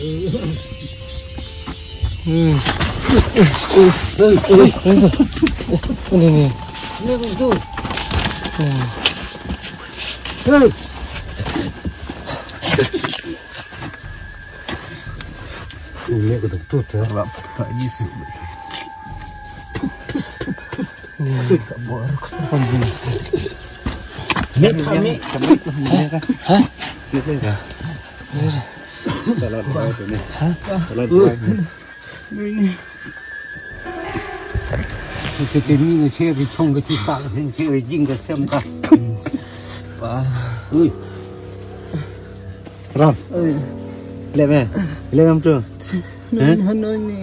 Ini aku tuh terlap tak isi. Ini kabar kapan ini? Kami kan? Hah? Gitu ya. Dalam bawah ini. Hah? Dalam bawah ini. Cái mình chơi thì trông cái chiếc sạc thì chơi dinh cái xem cả. Ui. Ram. Lẹ em chưa? Hắn nói nè.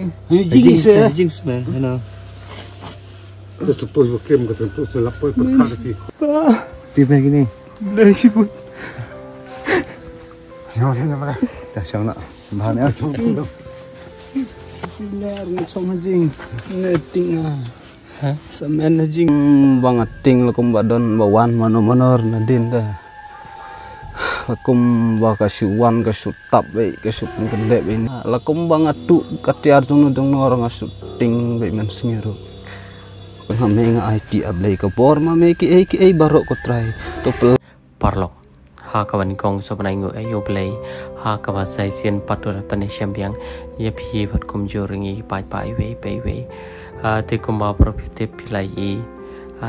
Dinh xe nào. Tôi chụp tôi vào kem cái thằng tôi sẽ lắp tôi bật khá được đi về cái này. Đây chị bút. Sao thế nào đây? Đã sao nọ? Mà nếu không đâu. Nè, xong hết dinh. Nè ting à. Hah? Semen jing banget ting lakum badon bawan manor nadin dah. Lakum ba kasuwan kasutap be kasut gede be ini. Lakum banget tu katiar tunu dong orang ting be men semiru. Kami nga IT ablay ka por mame ki barok ko try to parlok. Ha kawan kong so panai ngo ayo play ha kawa sai sien patul panesiam yang ye phi phat kum joringi pai we te kumba propite pilai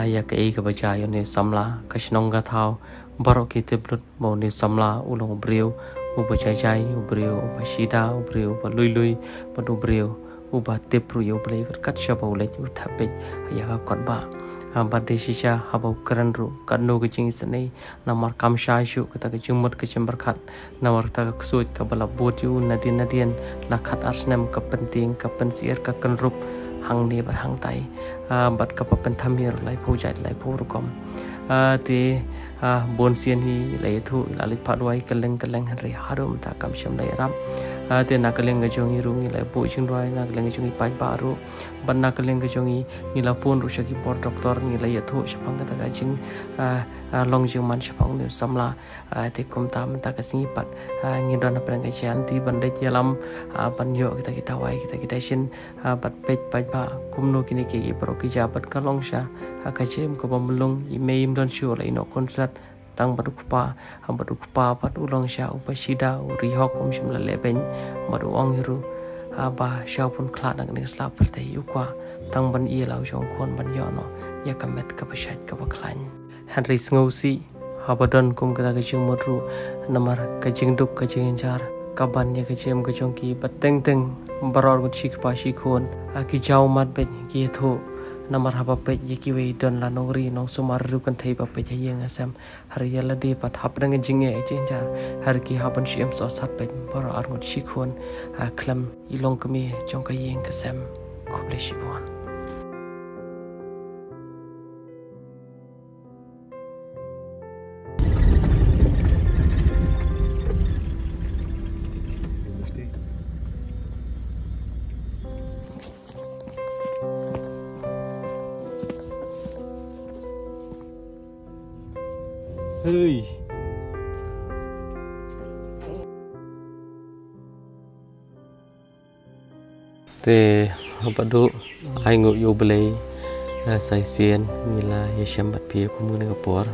ya ke ka baca yo ne samla kashnong ga thau barok ki te blut mo ne samla ulong breu u baca jai u breu u bashida u breu ba lui ba du breu u ba te pru yo play kat sha ba le u thape ya ka kon ba Bade shisha habau keranru kanu kecing seni namar kamsha shu kata kecing mut kecing berkat namar ta kesuit kabala botiu nadien lakat arsnem kepenting kepensier kekenrup hang ni berhang tai bat kapapen thamir lai pujat lai purukom ti bon sian hi lai thu lalit phatwai keleng hari harum ta kamsham lai rap te na keleng gajongi rungi lai po chingdwai na keleng gajongi pai baru ban na keleng gajongi ngila phone ru shaki por doktor ngila yathu shapang kata gajing long jing man shapang ne samla te kum tam ta kasing pat ngidon na prang gajian ti bandai jalam ban yo kita wai kita shin bat pej pai ba kumno kini ke pro ki jabat kalong sha kajem ko bamlung imeim don shu lai no konsert tang badukpa pat ulong sha upashida urihok shimla leben madu ong hiru ba shapun khlad nang ne slap perte yukwa tang ban i lau jong khon ban yono yakamet ka pashat ka baklan Henry Sngosi habadon kum kata kajing modru namar kajing duk kajing jar kaban ya kajem kajong ki bateng baror gut shik pa shikon ki jaw mat be ki tho namar haba pej yiki we don la nongri nong sumar rukan thai pa pej yang asam hari yala de pat hapdang jinge jinjar har ki haban shim so sat pej bar arngot shikon klam ilong kami jongka yeng kasam koble shibon Hey. Te apa du ai ngụ yo blei sai sien mila yesham bat pia kumu ne kapor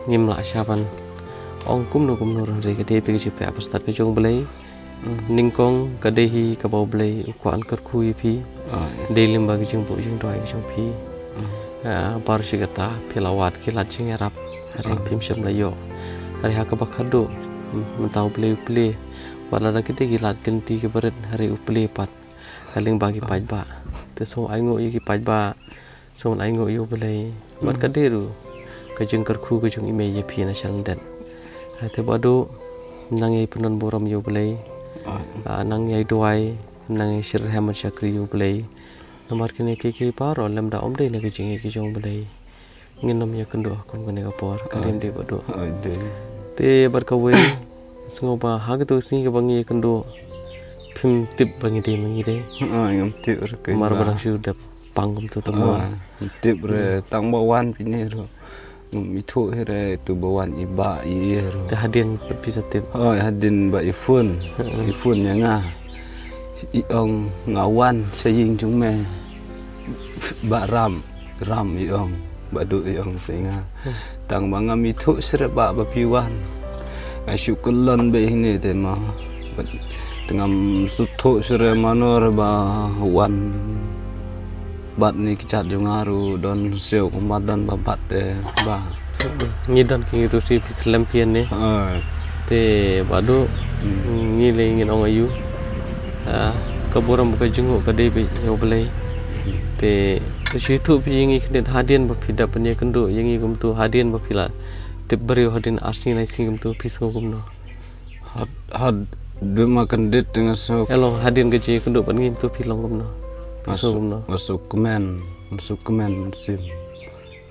ngim la shaban ong kum no re ke te pe ke pe apastat ke jong blei ningkong ka de hi ka bo blei ukwan kar khui phi de lim ba ke jong bo jong doi jong phi bar shigata pilawat ki laching erap hari phim sham layo hari ha ka bakhadu mentau play wala da kete ki lat kenti ke berit hari uple pat haling bagi pajba te so aingo yi ki pajba so aingo yo belai mat kaderu ka jeng kerku ka jeng ime ye phi na shang den te badu nang ye punon borom yo belai nang ye doai nang shir hamat shakri yo belai nomor kini ke paro lemda omde ne ke jeng ke jong belai nginom ya kendo kon kone kapor kalim de badu te barkawe sengoba hagatu sini ke bangi kendo phim tip bangi de ngam tip mar barang sudah pangum tu temu tip re tang bawan pini ro Itu here tu bawan iba iro. Hadian berpisatip. Oh hadin ba ifun yang ngah. Iong ngawan saying cuma ba ram iong badu iong sayinga. Tang mangam itu serba bapiwan. Syukulon be ini tema. Tengam sutu sere manor ba wan. Bat ni kicat jungaru don seo kumadan babat ba Ngidan ki itu si kelempian ni. Te badu ngile ingin ong ayu. Kaburam buka jenguk kadai be boleh. Te situ pi ingi kene hadian bapida penya kendu ingi kum tu hadian bapila. Te beri hadian asni lai singum tu pisau kum no. Had dua makan dit dengan so. Elong hadian gaji kendu pan ngim tu pilong kum no. Masuk kemen sim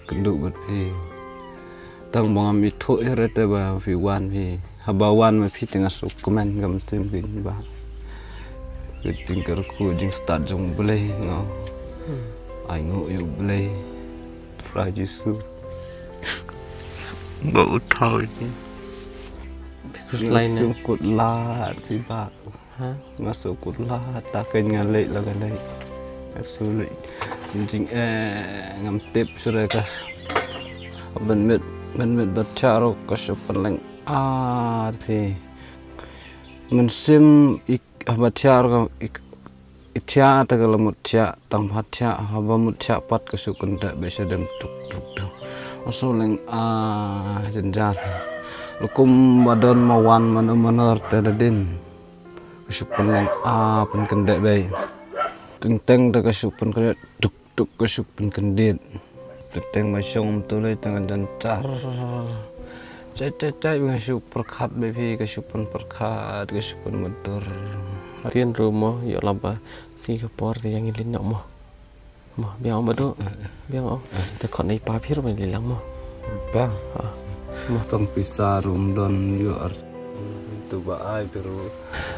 kenduk berpi tang bangam itu rete ba fi wan fi habawan ma fi tengah suk kemen gam sim bin ba tingkar ku jing start jong boleh ngo ai ngo yu boleh fra jisu ba uthau ni lain kut la ti ba masuk kut la tak ngalek la galai sulit jing ngam tip sudah kas ben met bercaro kasupan leng pi mensim bercaro itia tagala mutya tampat tia haba mutya pat kasukan tak bisa dem tuk aso leng jenjar lukum badan mawan mana tadin kasupan leng pen kendek bay tentang dah kasupan kena duk kasupan kendit tentang macam tu le tangan jancar cai kasup perkat bebi kasupan perkat kasupan motor Tien rumah yo laba Singapore yang ilin nak mah biang badu biang te kon nei pa phir mai lilang mah ba tong pisah rum don yo tu ba ai pero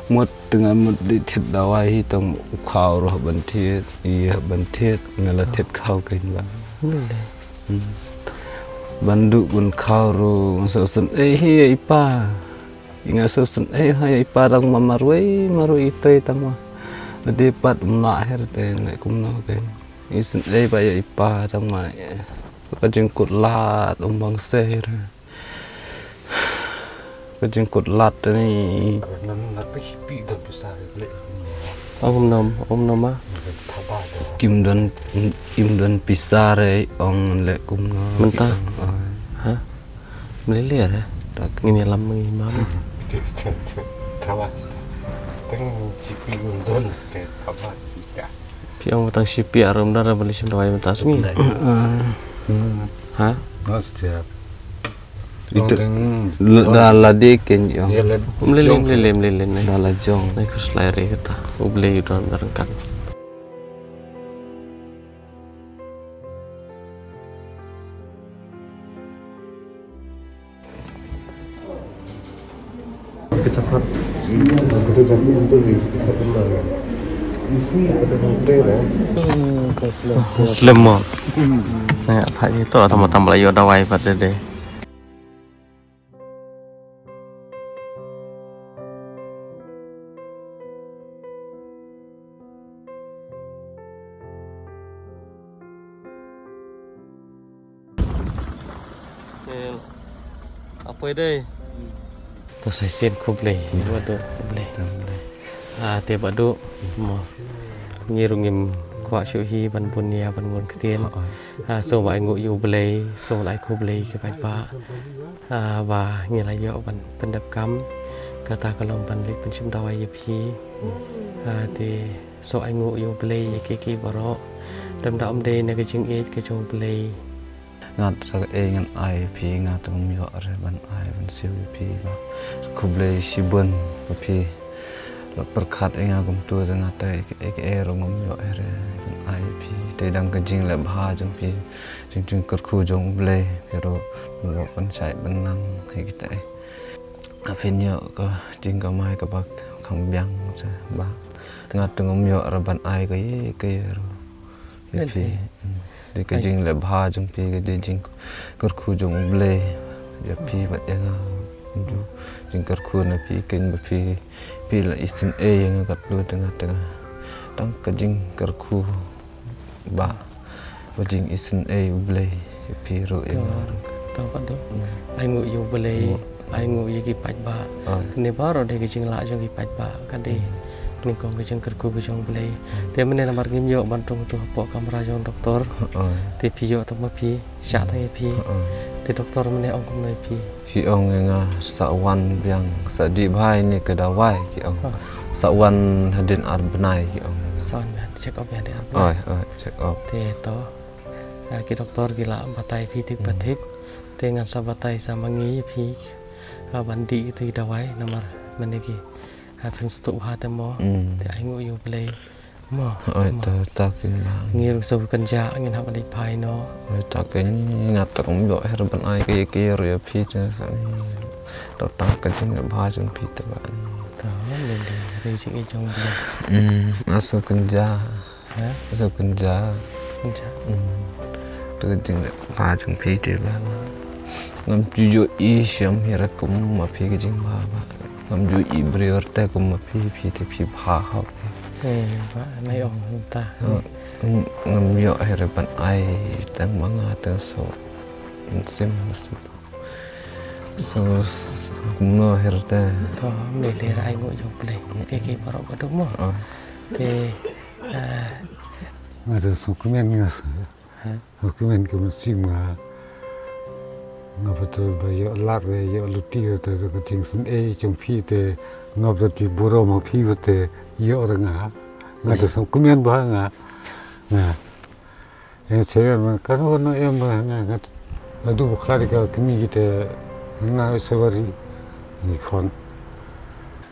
mut dengan mut di thiet dawai tong khau roh bantiet iya bantiet ngala thiet khau kain ba bandu bun khau ro sosen hi ipa inga sosen hi ipa tang mamarwei maru itoi tang ma de pat na her te ngai kum no kain isen ba ya ipa tang ma ka jengkut lat bang ser jengkut lat ni lat hipi dah besar le om nom ah kim don pisare ong le kum no mentah ha melele ya tak ini lam ni mam tawas teng hipi don ste tawas ya piang tang sipi arum dara beli sendawai mentas ni ha setiap itu dala deken yo melele dala jong naik ke selere kita ublei dan terangkat cepat kita jadi untuk kita kembali ini ada kontre lemah nah pak itu tambah yo dawai pada deh apa ini? Tu saya sen kublai, badu kublai. Te badu mo ngirungim kuat syuhi ban punya ban ngun ketien. So ba ngu yu blai, so lai kublai ke bai pa. Và nghe lại yo ban pendap kam kata kalong ban lik pensim dawai ye phi. Te so ai ngu yu blai ye ki baro. Dam da om de ne ke jing e ke jong blai. ngat sa ngan ai pi ngat ngom yo re ban ai ban siu pi ba kublai sibun pi la perkhat enga gum tu tengah tai ke ro ngom yo re ai pi te dang ke jing le bha jong pi jing ker khu jong blai pero lo pan chai ban nang he kita afin yo ko jing ka mai ka bak kham byang sa ba tengah ngom yo re ban ai ke ro pi di cái jing le bha jong pi cái di jing kar khu jong ble ya pi bat yang ju jing kar khu na pi ken ba pi la isin yang kat lu tengah tang cái jing kar khu ba jing isin ble ya pi ro yang tahu pak tu ai ngủ yêu ble ai ngủ ye ki pat ba ne ba ro de ki jing la jong ki pat ba kan de ni kong ke jeng kerku ke jong ble te mene namar ngim yo ban tong tu po kamera jong doktor te pi yo to ma pi sha ta pi te doktor mene ong kum nai pi si ong nga sa wan yang sa di bhai ni ke dawai ki ong sa wan hadin ar benai ki ong son check up ya de ar check up te to ki doktor ki la batai pi tik batik te ngan sa batai sa mangi pi bandi tu dawai namar mene ki phim stuk ha te mo te ai ngủ yêu ble mo ta kin ma ngir so kan ja ngin ha ban pai no ta ken ngat tong yo her ban ai ke ro pi cha sa to ta kan jing bha jong pi ta ba ta le re jing i jong ble aso kan ja aso kan ja to jing bha jong pi te ba ngam ju yo i sham hera kum ma pi ke jing ba ngam ju i brior te kum ma pi te pi bha ha ba nai ong ta ngam yo hera ban ai tang manga ta so sim so no hera te to me le ai ngủ jong ble ke paro ba do mo te ada dokumen nga dokumen ke musim nga betul bayo lar yo luti te ke jing sun jong pi te nga betul buro mo pi te yo nga ada dokumen ba nga saya kan no em nga adu bukhari ka kemi kita nga sewari ni kon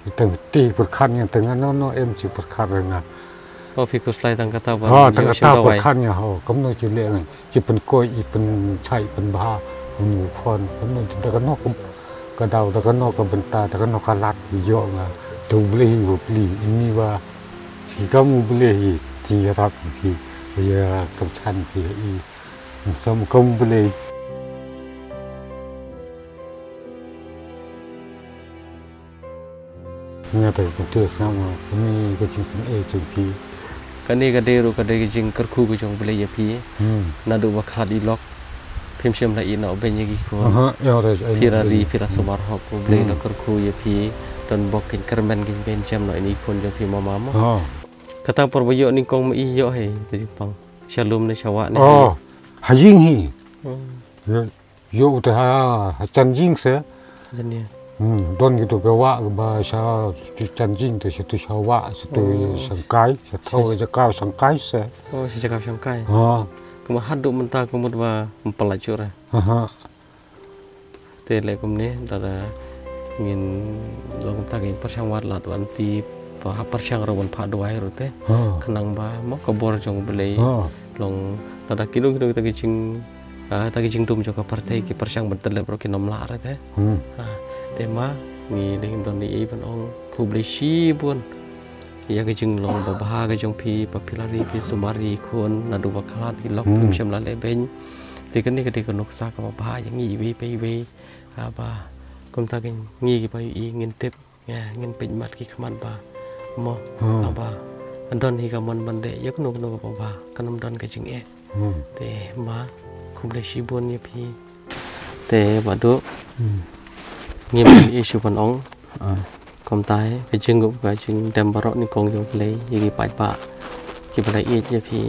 kita ti perkan yang tengah no em ci perkara nga pi ko slide tang kata ba tang kata perkan ya kom no ci le ci pen koi i pen chai pen ba nu kon kom no ci da no ka dau da no ka benta da no ka lat yo nga tu bli bu bli ini ba ki kamu beli ti ra pi ya ka chan pi i som kom beli nga ta tu sama ni ka chin sun jong pi kani ka de ru ka de jing kerku ke jong ble ya pi na du ba kha di lok phim shem la i no ben yi ko ya re pirari pira somar hok ble na kerku ya pi dan bok kin kermen kin ben jam no ini kon jong pi mama mo kata perbayo ni kong ma i yo he te pang shalom ne chawa ne ha jing hi yo te ha chan jing se jania don gitu gawa ba sha chan jing te tu shawa tu sangkai sa thau ja ka sangkai se si ja ka sangkai kuma hadu menta kumut ba mempelajur te le kum ne da ngin long ta ke persang wat lat wan ti pa persang ro wan pha duai ro te kenang ba mo ka bor jong ble long da kidung ta ke jing tum jo ka partai ki persang betel le pro ki nom la re te tema ni ling don ni ban ong ku ble shi bun ya ke jing long ba ba ke jong pi papilari pi sumari khon na du ba khalat ki lok kum shem la le ben te kan ni ke de nok sa ka ba yang ngi we pe we ba kum ta ke ngi ki pa i ngin tep ya ngin pin mat ki khaman ba mo ba andon hi ka mon bande yak nok no ba ba kanam don ke jing te ma ku ble shi bun ni pi te ba do nghiêm isu pan ong kom tai cái chân gục cái chân đem barok ni kong jong play yagi pai pa ki bala i je pi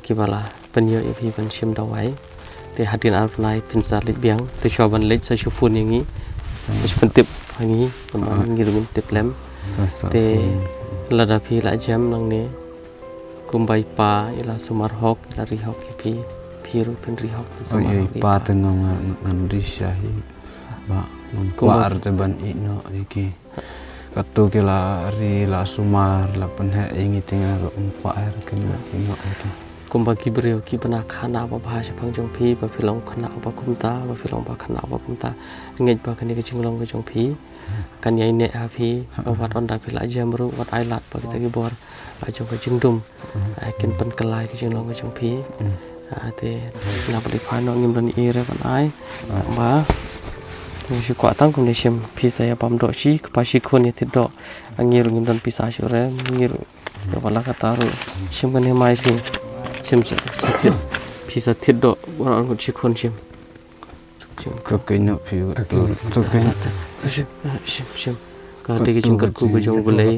ki bala pen yo pi pen sim dawai te hadin al plai pin sa lit biang te shoban lit sa shufun yang ni pen tip hangi pen ngi rumin tip lem te lada pi la jam nang ne kumbai pa ila sumar hok ila ri hok pi ru pen ri hok sumar pa tengong ngan ri shahi ba kuar te ban ino iki katu ke la ri la sumar la penhe ingi tinga ro umpa air kena ino itu kumba kibreo ki bana khana ba bhasha phang jong phi ba philong khana ba kumta ba philong ba khana ba kumta ngej ba kani ke jinglong ke jong phi kan yai ne ha phi wat on da phila jamru wat ai lat ba kita ki bor ba jong ke jingdum ai ken pen kelai ke jinglong ke jong phi Ate na beli pano ngim dan ire pan ai ba si kwa tang kum sim pisa ya pam do si pasi kon ya tidok angir ngim dan pisa sure ngir wala kataru sim kan mai sim pisa tidok orang ko si kon sim Tukainya piu tukainya sim kadege jengker ku bejong belai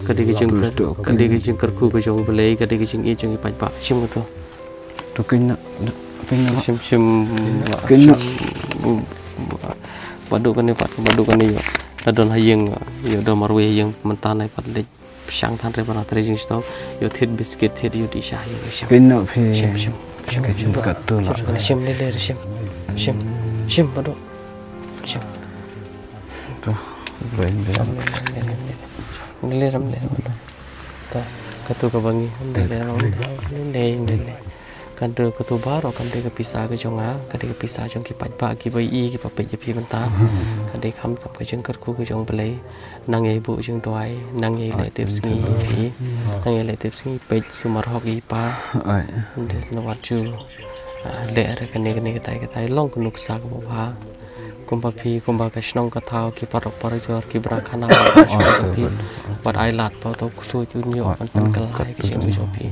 kadege jengker ku bejong belai kadege jeng i jeng i pak sim to tukainya sim kena baduk kan yo dadon hayeng yo do marwe hayeng mentan ai pat le sang than re bana tre jing stop yo thit biscuit thit yo di sha yo sim kena pi sim katul sim le sim baduk sim tu lain le ram le ta katu ka bangi le kan tu katu baro kan de ka pisa ka jonga kan de ka pisa jong ki pat ba ki bai i ki pa pe je pi menta kan de kham tap ka jeng kar ku ka jong belai nang ei bu jeng toai nang ei le tep sngi pi nang ei le tep sngi pe sumar hoki pa ai de no wat ju le ra kan ne ka tai long ku nuk sa ka ba kumpa pi kumpa ka snong ka thao ki par jor ki bra khana wat ai lat pa to ku su ju nyo an pan kal hai ki jeng jo pi